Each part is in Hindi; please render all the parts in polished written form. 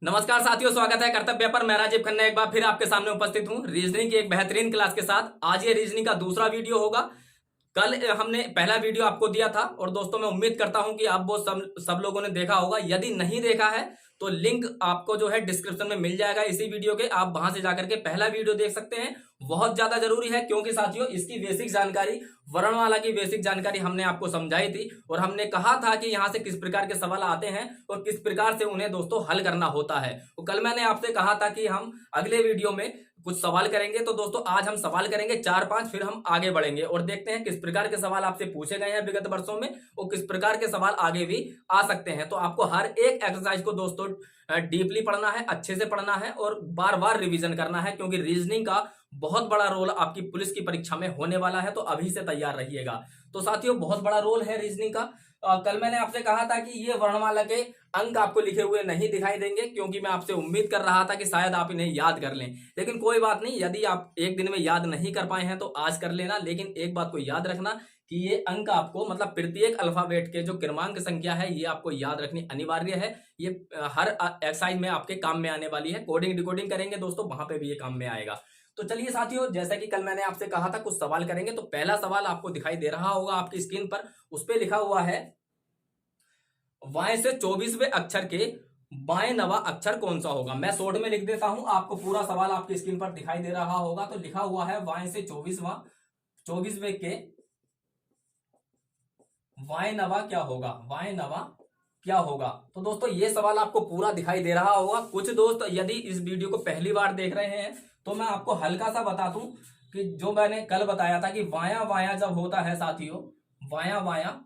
नमस्कार साथियों, स्वागत है कर्तव्य पर। मैं राजीव खन्ना एक बार फिर आपके सामने उपस्थित हूं रीजनिंग की एक बेहतरीन क्लास के साथ। आज ये रीजनिंग का दूसरा वीडियो होगा। कल हमने पहला वीडियो आपको दिया था और दोस्तों मैं उम्मीद करता हूं कि आप वो सब लोगों ने देखा होगा। यदि नहीं देखा है तो लिंक आपको जो है डिस्क्रिप्शन में मिल जाएगा इसी वीडियो के, आप वहां से जाकर के पहला वीडियो देख सकते हैं। बहुत ज्यादा जरूरी है क्योंकि साथियों इसकी बेसिक जानकारी, वर्णमाला की बेसिक जानकारी हमने आपको समझाई थी और हमने कहा था कि यहां से किस प्रकार के सवाल आते हैं और किस प्रकार से उन्हें दोस्तों हल करना होता है। तो कल मैंने आपसे कहा था कि हम अगले वीडियो में कुछ सवाल करेंगे, तो दोस्तों आज हम सवाल करेंगे 4-5, फिर हम आगे बढ़ेंगे और देखते हैं किस प्रकार के सवाल आपसे पूछे गए हैं विगत वर्षों में और किस प्रकार के सवाल आगे भी आ सकते हैं। तो आपको हर एक एक्सरसाइज को दोस्तों डीपली पढ़ना है, अच्छे से पढ़ना है और बार बार रिवीजन करना है क्योंकि रीजनिंग का बहुत बड़ा रोल आपकी पुलिस की परीक्षा में होने वाला है। तो अभी से तैयार रहिएगा। तो साथियों बहुत बड़ा रोल है रीजनिंग का। कल मैंने आपसे कहा था कि ये वर्णमाला के अंक आपको लिखे हुए नहीं दिखाई देंगे क्योंकि मैं आपसे उम्मीद कर रहा था कि शायद आप इन्हें याद कर लें, लेकिन कोई बात नहीं। यदि आप एक दिन में याद नहीं कर पाए हैं तो आज कर लेना, लेकिन एक बात को याद रखना कि ये अंक आपको मतलब प्रत्येक अल्फाबेट के जो क्रमांक संख्या है ये आपको याद रखनी अनिवार्य है। ये हर एक्सरसाइज में आपके काम में आने वाली है। कोडिंग डिकोडिंग करेंगे दोस्तों, वहां पे भी ये काम में आएगा। तो चलिए साथियों, जैसा कि कल मैंने आपसे कहा था कुछ सवाल करेंगे। तो पहला सवाल आपको दिखाई दे रहा होगा आपकी स्क्रीन पर, उस पर लिखा हुआ है वाय से 24वें अक्षर के बाएं नवा अक्षर कौन सा होगा। मैं शॉर्ट में लिख देता हूं, आपको पूरा सवाल आपकी स्क्रीन पर दिखाई दे रहा होगा। तो लिखा हुआ है वाय से 24वें के वाय नवा क्या होगा, वाय नवा क्या होगा। तो दोस्तों ये सवाल आपको पूरा दिखाई दे रहा होगा। कुछ दोस्त यदि इस वीडियो को पहली बार देख रहे हैं तो मैं आपको हल्का सा बता दूं कि जो मैंने कल बताया था कि वाया वाया जब होता है साथियों, वाया वाया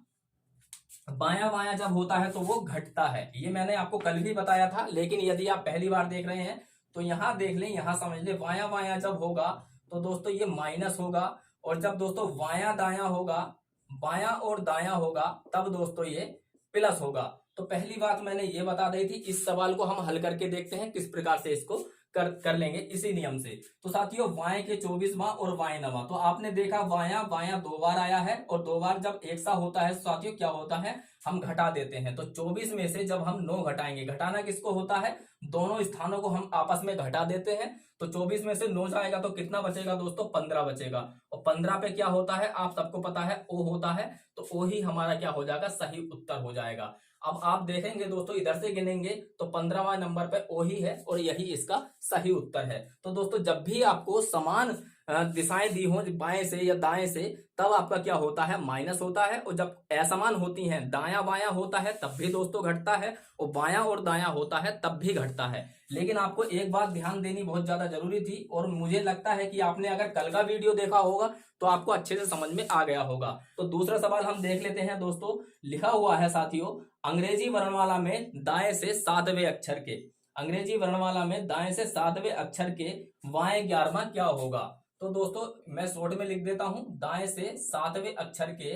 बाया बाया जब होता है तो वो घटता है। ये मैंने आपको कल भी बताया था, लेकिन यदि आप पहली बार देख रहे हैं तो यहां देख लें, यहां समझ लें। वाया बाया जब होगा तो दोस्तों ये माइनस होगा और जब दोस्तों वाया दाया होगा, बाया और दाया होगा, तब दोस्तों ये प्लस होगा। तो पहली बात मैंने ये बता दी थी। इस सवाल को हम हल करके देखते हैं किस प्रकार से इसको कर लेंगे इसी नियम से। तो साथियों वाय के 24वां और वाय नवा, तो आपने देखा वाया वाया 2 बार आया है और 2 बार जब एक सा होता है साथियों क्या होता है, हम घटा देते हैं। तो 24 में से जब हम 9 घटाएंगे, घटाना किसको होता है, दोनों स्थानों को हम आपस में घटा देते हैं। तो 24 में से 9 जाएगा तो कितना बचेगा दोस्तों, 15 बचेगा। और 15 पे क्या होता है आप सबको पता है, ओ होता है। तो ओ ही हमारा क्या हो जाएगा, सही उत्तर हो जाएगा। अब आप देखेंगे दोस्तों इधर से गिनेंगे तो 15वां नंबर पे ओ ही है और यही इसका सही उत्तर है। तो दोस्तों जब भी आपको समान दिशाएं दी हो बाएं से या दाएं से, तब आपका क्या होता है, माइनस होता है। और जब असमान होती हैं, दाया बाया होता है तब भी दोस्तों घटता है और बाया और दाया होता है तब भी घटता है। लेकिन आपको एक बात ध्यान देनी बहुत ज्यादा जरूरी थी और मुझे लगता है कि आपने अगर कल का वीडियो देखा होगा तो आपको अच्छे से समझ में आ गया होगा। तो दूसरा सवाल हम देख लेते हैं दोस्तों। लिखा हुआ है साथियों अंग्रेजी वर्णमाला में दाएं से 7वें अक्षर के, अंग्रेजी वर्णमाला में दाएं से 7वें अक्षर के वाय 11वां क्या होगा। तो दोस्तों मैं शॉर्ट में लिख देता हूं, दाएं से 7वें अक्षर के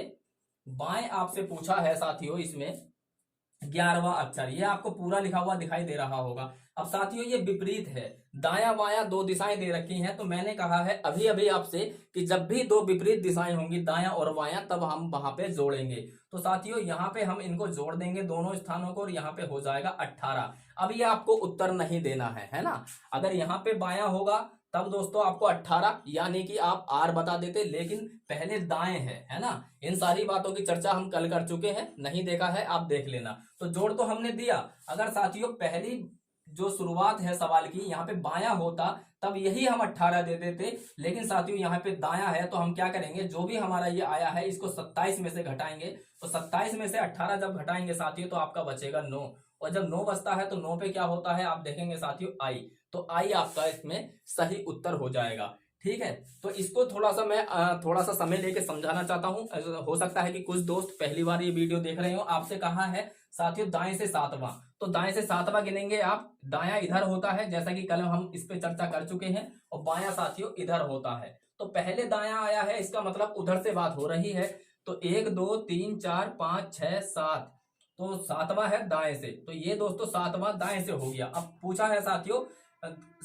बाएं आपसे पूछा है साथियों इसमें 11वां अक्षर। ये आपको पूरा लिखा हुआ दिखाई दे रहा होगा। अब साथियों ये विपरीत है, दाया बाया 2 दिशाएं दे रखी हैं। तो मैंने कहा है अभी अभी आपसे कि जब भी 2 विपरीत दिशाएं होंगी, दाया और बाया, तब हम वहां पे जोड़ेंगे। तो साथियों यहाँ पे हम इनको जोड़ देंगे दोनों स्थानों को और यहाँ पे हो जाएगा 18। अब ये आपको उत्तर नहीं देना है ना। अगर यहाँ पे बाया होगा तब दोस्तों आपको 18 यानी कि आप आर बता देते, लेकिन पहले दाएं है ना। इन सारी बातों की चर्चा हम कल कर चुके हैं, नहीं देखा है आप देख लेना। तो जोड़ तो हमने दिया। अगर साथियों पहली जो शुरुआत है सवाल की यहाँ पे बाया होता तब यही हम 18 दे देते, लेकिन साथियों यहाँ पे दाया है तो हम क्या करेंगे, जो भी हमारा ये आया है इसको 27 में से घटाएंगे। तो 27 में से 18 जब घटाएंगे साथियों तो आपका बचेगा 9, और जब 9 बचता है तो 9 पे क्या होता है आप देखेंगे साथियों आई। तो आई आपका इसमें सही उत्तर हो जाएगा। ठीक है, तो इसको थोड़ा सा मैं थोड़ा सा समय लेके समझाना चाहता हूं। हो सकता है कि कुछ दोस्त पहली बार ये वीडियो देख रहे हो। आपसे कहा है साथियों दाएं से 7वां, तो दाएं से 7वां गिनेंगे आप। दाया इधर होता है जैसा कि कल हम इस पे चर्चा कर चुके हैं, और बाया साथियों इधर होता है। तो पहले दाया आया है, इसका मतलब उधर से बात हो रही है। तो 1 2 3 4 5 6 7, तो 7वां है दाएं से। तो ये दोस्तों 7वां दाएं से हो गया। अब पूछा है साथियों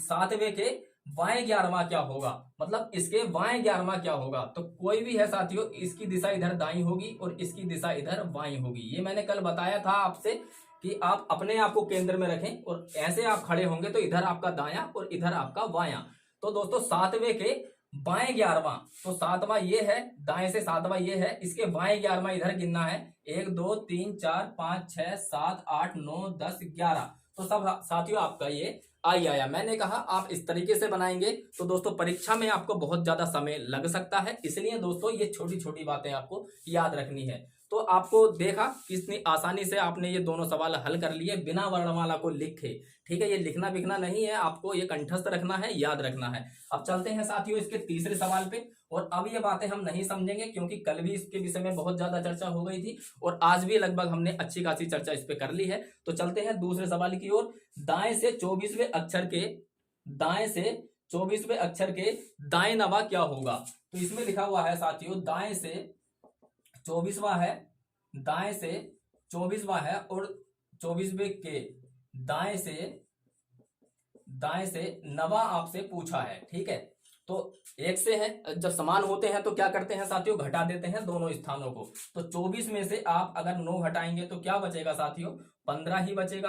7वें के वाय 11वां क्या होगा, मतलब इसके वाय 11वां क्या होगा। तो कोई भी है साथियों, इसकी दिशा इधर दाई होगी और इसकी दिशा इधर बाई होगी। ये मैंने कल बताया था आपसे कि आप अपने आप को केंद्र में रखें और ऐसे आप खड़े होंगे तो इधर आपका दायां और इधर आपका बायां। तो दोस्तों सातवें के बाएं 11वां, तो सातवां ये है, दाएं से सातवां ये है, इसके बाएं 11वां इधर गिनना है। 1 2 3 4 5 6 7 8 9 10 11। तो सब साथियों आपका ये आया। मैंने कहा आप इस तरीके से बनाएंगे तो दोस्तों परीक्षा में आपको बहुत ज्यादा समय लग सकता है, इसलिए दोस्तों ये छोटी छोटी बातें आपको याद रखनी है। तो आपको देखा कितनी आसानी से आपने ये दोनों सवाल हल कर लिए बिना वर्णमाला को लिखे। ठीक है, ये लिखना बिखना नहीं है, आपको ये कंठस्थ रखना है, याद रखना है। अब चलते हैं साथियों इसके तीसरे सवाल पे। और अब ये बातें हम नहीं समझेंगे क्योंकि कल भी इसके विषय में बहुत ज्यादा चर्चा हो गई थी और आज भी लगभग हमने अच्छी खासी चर्चा इस पे कर ली है। तो चलते हैं दूसरे सवाल की ओर। दाएं से 24वें अक्षर के दाएं से 24वें अक्षर के दाएं नवा क्या होगा? तो इसमें लिखा हुआ है साथियों दाएं से 24वां है, दाएं से 24वां है और 24वें के दाएं से नवा आपसे पूछा है। ठीक है, तो एक से है, जब समान होते हैं तो क्या करते हैं साथियों, घटा देते हैं दोनों स्थानों को। तो 24 में से आप अगर 9 घटाएंगे तो क्या बचेगा साथियों, 15 ही बचेगा,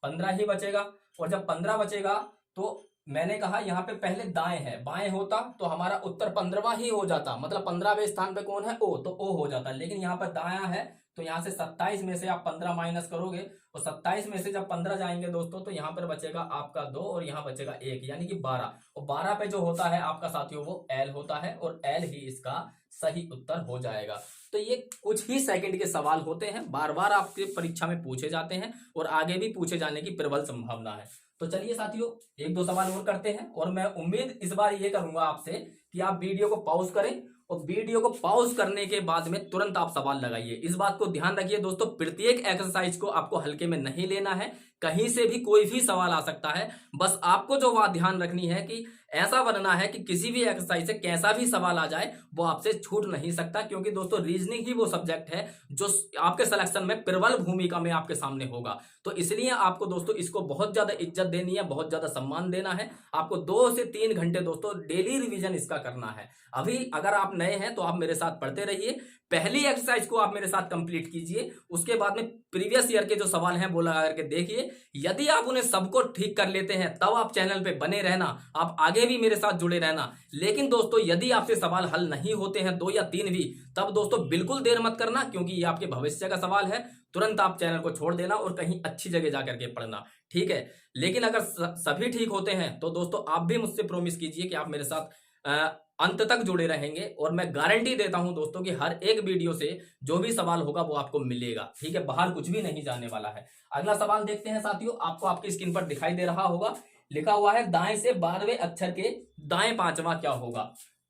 15 ही बचेगा। और जब 15 बचेगा तो मैंने कहा यहाँ पे पहले दाएं है, बाएं होता तो हमारा उत्तर 15वां ही हो जाता, मतलब 15वें स्थान पे कौन है, ओ, तो ओ हो जाता। लेकिन यहाँ पर दाया है तो यहाँ से 27 में से आप 15 माइनस करोगे और 27 में से जब 15 जाएंगे दोस्तों तो यहाँ पर बचेगा आपका 2 और यहाँ बचेगा 1, यानी कि 12। और 12 पे जो होता है आपका साथियों वो एल होता है और एल ही इसका सही उत्तर हो जाएगा। तो ये कुछ ही सेकंड के सवाल होते हैं, बार बार आपके परीक्षा में पूछे जाते हैं और आगे भी पूछे जाने की प्रबल संभावना है। तो चलिए साथियों एक दो सवाल और करते हैं और मैं उम्मीद इस बार ये करूंगा आपसे कि आप वीडियो को पॉज करें और वीडियो को पॉज करने के बाद में तुरंत आप सवाल लगाइए। इस बात को ध्यान रखिए दोस्तों, प्रत्येक एक्सरसाइज को आपको हल्के में नहीं लेना है, कहीं से भी कोई भी सवाल आ सकता है। बस आपको जो बात ध्यान रखनी है कि ऐसा बनना है कि किसी भी एक्सरसाइज से कैसा भी सवाल आ जाए वो आपसे छूट नहीं सकता, क्योंकि दोस्तों रीजनिंग ही वो सब्जेक्ट है जो आपके सिलेक्शन में प्रबल भूमिका में आपके सामने होगा। तो इसलिए आपको दोस्तों इसको बहुत ज्यादा इज्जत देनी है, बहुत ज्यादा सम्मान देना है। आपको 2 से 3 घंटे दोस्तों डेली रिवीजन इसका करना है। अभी अगर आप नए हैं तो आप मेरे साथ पढ़ते रहिए, पहली एक्सरसाइज को आप मेरे साथ कंप्लीट कीजिए, उसके बाद में प्रीवियस ईयर के जो सवाल हैं वो लगा करके देखिए। यदि आप उन्हें सबको ठीक कर लेते हैं तब आप चैनल पे बने रहना, आप आगे भी मेरे साथ जुड़े रहना। लेकिन दोस्तों यदि आपसे सवाल हल नहीं होते हैं 2 या 3 भी, तब दोस्तों बिल्कुल देर मत करना, क्योंकि ये आपके भविष्य का सवाल है। तुरंत आप चैनल को छोड़ देना और कहीं अच्छी जगह जाकर के पढ़ना, ठीक है। लेकिन अगर सभी ठीक होते हैं तो दोस्तों आप भी मुझसे प्रॉमिस कीजिए कि आप मेरे साथ अंत तक जुड़े रहेंगे और मैं गारंटी देता हूं दोस्तों कि हर एक वीडियो से जो भी सवाल होगा वो आपको मिलेगा, ठीक है। बाहर कुछ भी नहीं जाने वाला है। अगला सवाल देखते हैं साथियों, आपको आपकी स्क्रीन पर दिखाई दे रहा होगा, लिखा हुआ है दाएं से 12वें अक्षर के दाएं 5वां क्या होगा।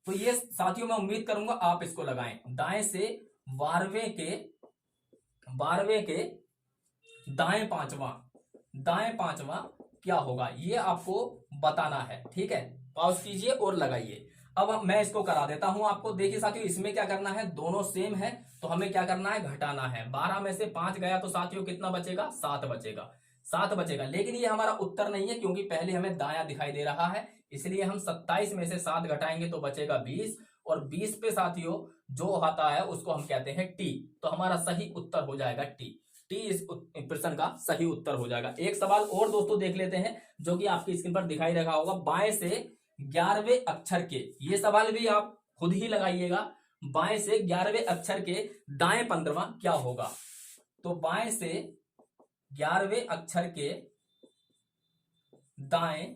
तो ये साथियों मैं उम्मीद करूंगा आप इसको लगाएं। दाएं से 12वें के दाएं 5वां क्या होगा, ये आपको बताना है, ठीक है। पॉज कीजिए और लगाइए। अब मैं इसको करा देता हूं आपको। देखिए साथियों इसमें क्या करना है, दोनों सेम है तो हमें क्या करना है, घटाना है। 12 में से 5 गया तो साथियों कितना बचेगा, 7 बचेगा। लेकिन ये हमारा उत्तर नहीं है क्योंकि पहले हमें दायां दिखाई दे रहा है, इसलिए हम 27 में से 7 घटाएंगे तो बचेगा 20 और 20 पे साथियों जो आता है उसको हम कहते हैं टी। तो हमारा सही उत्तर हो जाएगा टी इस प्रश्न का सही उत्तर हो जाएगा। एक सवाल और दोस्तों देख लेते हैं जो कि आपकी स्क्रीन पर दिखाई रहा होगा, बाएं से 11वें अक्षर के, ये सवाल भी आप खुद ही लगाइएगा। बाएं से 11वें अक्षर के दाएं 15वां क्या होगा। तो बाएं से 11वें अक्षर के दाएं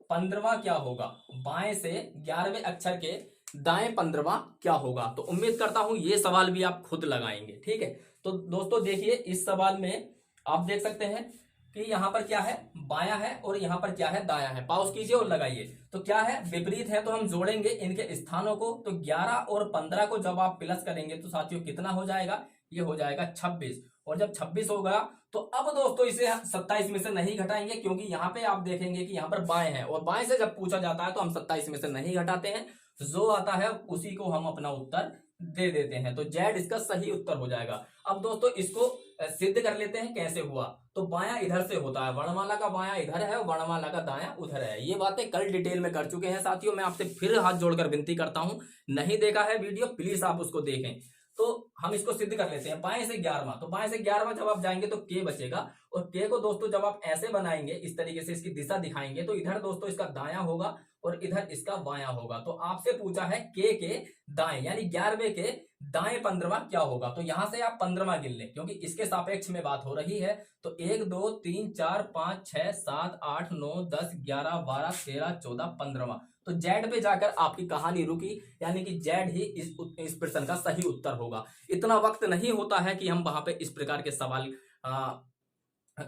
15वां क्या होगा, बाएं से 11वें अक्षर के दाएं 15वां क्या होगा। तो उम्मीद करता हूं ये सवाल भी आप खुद लगाएंगे, ठीक है। तो दोस्तों देखिए इस सवाल में आप देख सकते हैं कि यहां पर क्या है, बायां है और यहां पर क्या है, दायां है। पॉज कीजिए और लगाइए। तो क्या है, विपरीत है तो हम जोड़ेंगे इनके स्थानों को। तो 11 और 15 को जब आप प्लस करेंगे तो साथियों कितना हो जाएगा, ये हो जाएगा 26। और जब 26 होगा तो अब दोस्तों इसे 27 में से नहीं घटाएंगे, क्योंकि यहाँ पे आप देखेंगे कि यहाँ पर बाएं है और बाएं से जब पूछा जाता है तो हम 27 में से नहीं घटाते हैं, जो आता है उसी को हम अपना उत्तर दे देते हैं। तो जेड इसका सही उत्तर हो जाएगा। अब दोस्तों इसको सिद्ध कर लेते हैं कैसे हुआ। तो बायां इधर से होता है, वर्णमाला का बायां इधर है और वर्णमाला का दायां उधर है। ये बातें कल डिटेल में कर चुके हैं साथियों। मैं आपसे फिर हाथ जोड़कर विनती करता हूं, नहीं देखा है वीडियो प्लीज आप उसको देखें। तो हम इसको सिद्ध कर लेते हैं। बाएं से 11वां, तो बाएं से 11वां जब आप जाएंगे तो के बचेगा, और के को दोस्तों जब आप ऐसे बनाएंगे, इस तरीके से इसकी दिशा दिखाएंगे, तो इधर दोस्तों इसका दायां होगा और इधर इसका बायां होगा। तो आपसे पूछा है के दाएं, यानी 11वें के दाएं 15वां क्या होगा। तो यहां से आप 15वां गिन लें, क्योंकि इसके सापेक्ष में बात हो रही है। तो 1 2 3 4 5 6 7 8 9 10 11 12 13 14 15वां। तो जेड पे जाकर आपकी कहानी रुकी, यानी कि जेड ही इस प्रश्न का सही उत्तर होगा। इतना वक्त नहीं होता है कि हम वहां पे इस प्रकार के सवाल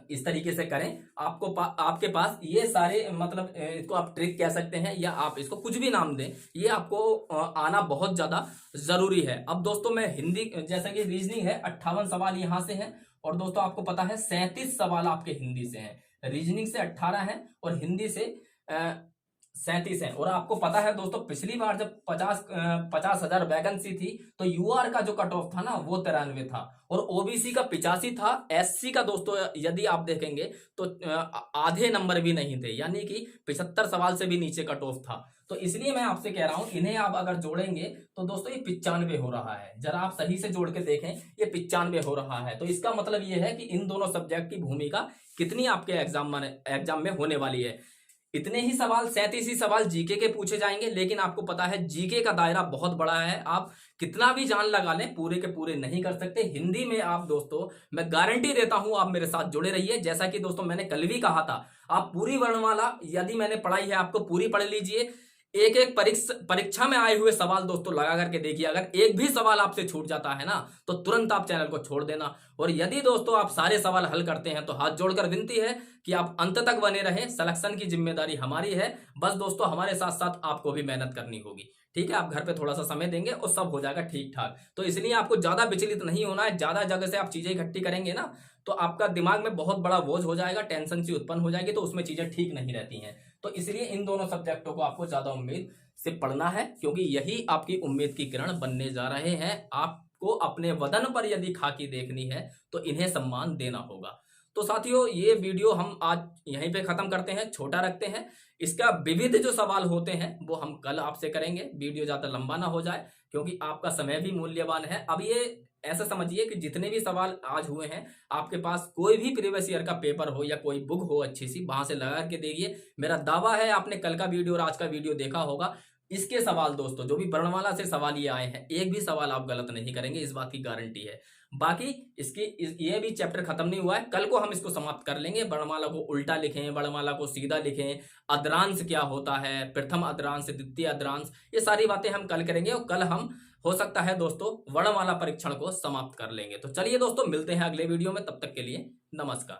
इस तरीके से करें। आपके पास ये सारे मतलब इसको आप ट्रिक कह सकते हैं या आप इसको कुछ भी नाम दें, ये आपको आना बहुत ज्यादा जरूरी है। अब दोस्तों मैं हिंदी, जैसा कि रीजनिंग है 58 सवाल यहां से हैं, और दोस्तों आपको पता है 37 सवाल आपके हिंदी से हैं। रीजनिंग से 18 हैं और हिंदी से 37 है। और आपको पता है दोस्तों, पिछली बार जब 50,000 वैकेंसी थी तो यूआर का जो कट ऑफ था ना वो 93 था, और ओबीसी का 85 था। एससी का दोस्तों यदि आप देखेंगे तो आधे नंबर भी नहीं थे, यानी कि 75 सवाल से भी नीचे कट ऑफ था। तो इसलिए मैं आपसे कह रहा हूं, इन्हें आप अगर जोड़ेंगे तो दोस्तों ये 95 हो रहा है। जरा आप सही से जोड़ के देखें, ये 95 हो रहा है। तो इसका मतलब ये है कि इन दोनों सब्जेक्ट की भूमिका कितनी आपके एग्जाम में होने वाली है। इतने ही सवाल, 37 ही सवाल जीके के पूछे जाएंगे, लेकिन आपको पता है जीके का दायरा बहुत बड़ा है। आप कितना भी जान लगा लें, पूरे के पूरे नहीं कर सकते। हिंदी में आप दोस्तों, मैं गारंटी देता हूं, आप मेरे साथ जुड़े रहिए। जैसा कि दोस्तों मैंने कल भी कहा था, आप पूरी वर्णमाला यदि मैंने पढ़ाई है आपको पूरी पढ़ लीजिए। एक एक परीक्षा में आए हुए सवाल दोस्तों लगा करके देखिए। अगर एक भी सवाल आपसे छूट जाता है ना, तो तुरंत आप चैनल को छोड़ देना। और यदि दोस्तों आप सारे सवाल हल करते हैं तो हाथ जोड़कर विनती है कि आप अंत तक बने रहें। सिलेक्शन की जिम्मेदारी हमारी है, बस दोस्तों हमारे साथ साथ आपको भी मेहनत करनी होगी। ठीक है, आप घर पे थोड़ा सा समय देंगे और सब हो जाएगा ठीक ठाक। तो इसलिए आपको ज्यादा विचलित नहीं होना है। ज्यादा जगह से आप चीजें इकट्ठी करेंगे ना, तो आपका दिमाग में बहुत बड़ा बोझ हो जाएगा, टेंशन सी उत्पन्न हो जाएगी, तो उसमें चीजें ठीक नहीं रहती हैं। तो इसलिए इन दोनों सब्जेक्टों को आपको ज्यादा उम्मीद से पढ़ना है, क्योंकि यही आपकी उम्मीद की किरण बनने जा रहे हैं। आपको अपने वतन पर यदि खाकी देखनी है तो इन्हें सम्मान देना होगा। तो साथियों, ये वीडियो हम आज यहीं पे खत्म करते हैं, छोटा रखते हैं। इसका विविध जो सवाल होते हैं वो हम कल आपसे करेंगे। वीडियो ज्यादा लंबा ना हो जाए, क्योंकि आपका समय भी मूल्यवान है। अब ये ऐसा समझिए कि जितने भी सवाल आज हुए हैं, आपके पास कोई भी प्रीवियस ईयर का पेपर हो या कोई बुक हो अच्छी सी, वहां से लगा के देखिए। मेरा दावा है आपने कल का वीडियो और आज का वीडियो देखा होगा। इसके सवाल दोस्तों, जो भी वर्णमाला से सवाल ये आए हैं, एक भी सवाल आप गलत नहीं करेंगे, इस बात की गारंटी है। बाकी ये भी चैप्टर खत्म नहीं हुआ है, कल को हम इसको समाप्त कर लेंगे। वर्णमाला को उल्टा लिखें, वर्णमाला को सीधा लिखें, अद्रांश क्या होता है, प्रथम अद्रांश, द्वितीय अद्रांश, ये सारी बातें हम कल करेंगे। और कल हम हो सकता है दोस्तों वर्णमाला परीक्षण को समाप्त कर लेंगे। तो चलिए दोस्तों, मिलते हैं अगले वीडियो में, तब तक के लिए नमस्कार।